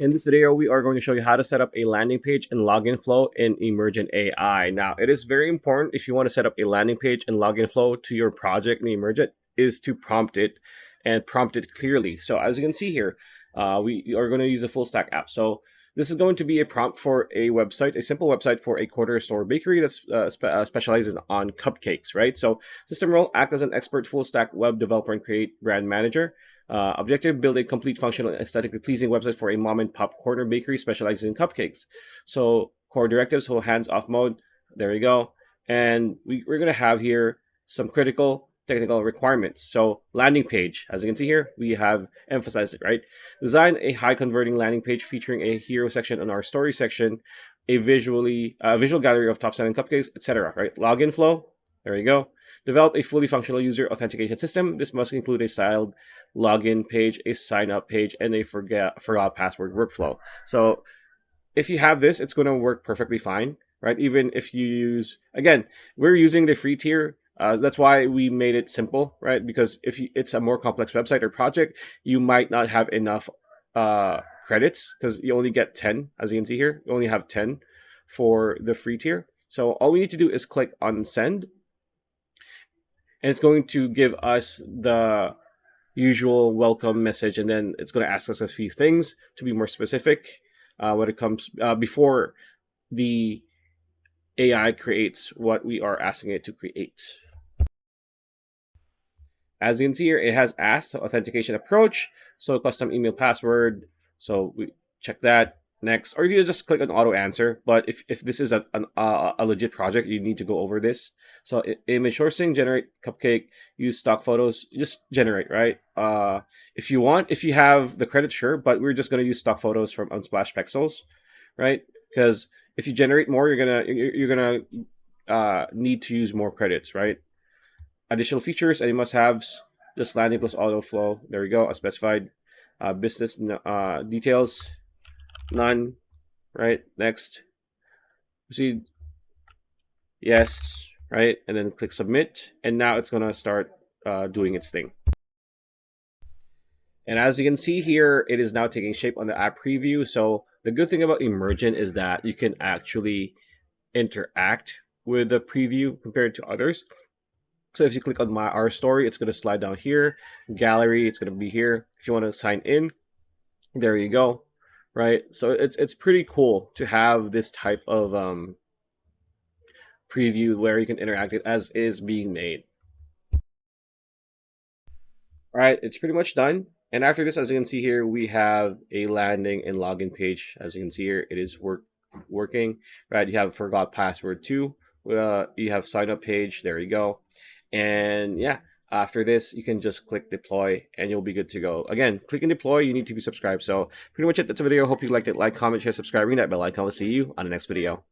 In this video, we are going to show you how to set up a landing page and login flow in Emergent AI. Now, it is very important if you want to set up a landing page and login flow to your project in Emergent is to prompt it and prompt it clearly. So as you can see here, we are going to use a full stack app. So this is going to be a prompt for a website, a simple website for a corner store bakery that specializes on cupcakes, right? So system role, act as an expert full stack web developer and create brand manager. Objective, build a complete functional and aesthetically pleasing website for a mom and pop corner bakery specializing in cupcakes. So core directives, whole hands off mode. There we go. And we're going to have here some critical technical requirements. So landing page, as you can see here, we have emphasized it, right? Design a high converting landing page featuring a hero section on our story section, a visual gallery of top selling cupcakes, etc. Right? Login flow. There we go. Develop a fully functional user authentication system. This must include a styled login page, a sign up page, and a forgot password workflow. So if you have this, it's going to work perfectly fine, right? Even if you use, again, we're using the free tier. That's why we made it simple, right? Because if it's a more complex website or project, you might not have enough credits because you only get 10, as you can see here. You only have 10 for the free tier. So all we need to do is click on send. And it's going to give us the usual welcome message, and then it's going to ask us a few things to be more specific when it comes before the AI creates what we are asking it to create. As you can see here, it has asked authentication approach, so custom email password. So we check that. Next, or you can just click on auto answer. But if this is a legit project, you need to go over this. So image sourcing, generate cupcake, use stock photos, just generate, right? If you want, if you have the credit, sure, but we're just gonna use stock photos from Unsplash Pexels, right? Because if you generate more, you're gonna need to use more credits, right? Additional features, any must-haves, just landing plus auto flow. There we go, as specified. Business details. None, right? Next, proceed. Yes, right? And then click submit. And now it's going to start doing its thing. And as you can see here, it is now taking shape on the app preview. So the good thing about Emergent is that you can actually interact with the preview compared to others. So if you click on our story, it's going to slide down here. Gallery, it's going to be here. If you want to sign in, there you go. Right, so it's pretty cool to have this type of preview where you can interact it as is being made. All right, it's pretty much done. And after this, as you can see here, we have a landing and login page. As you can see here, it is working. Right, you have forgot password too. You have sign up page. There you go. And yeah. After this, you can just click deploy and you'll be good to go. Again, click and deploy, you need to be subscribed. So pretty much it. That's the video. Hope you liked it. Like, comment, share, subscribe, ring that bell icon. We'll see you on the next video.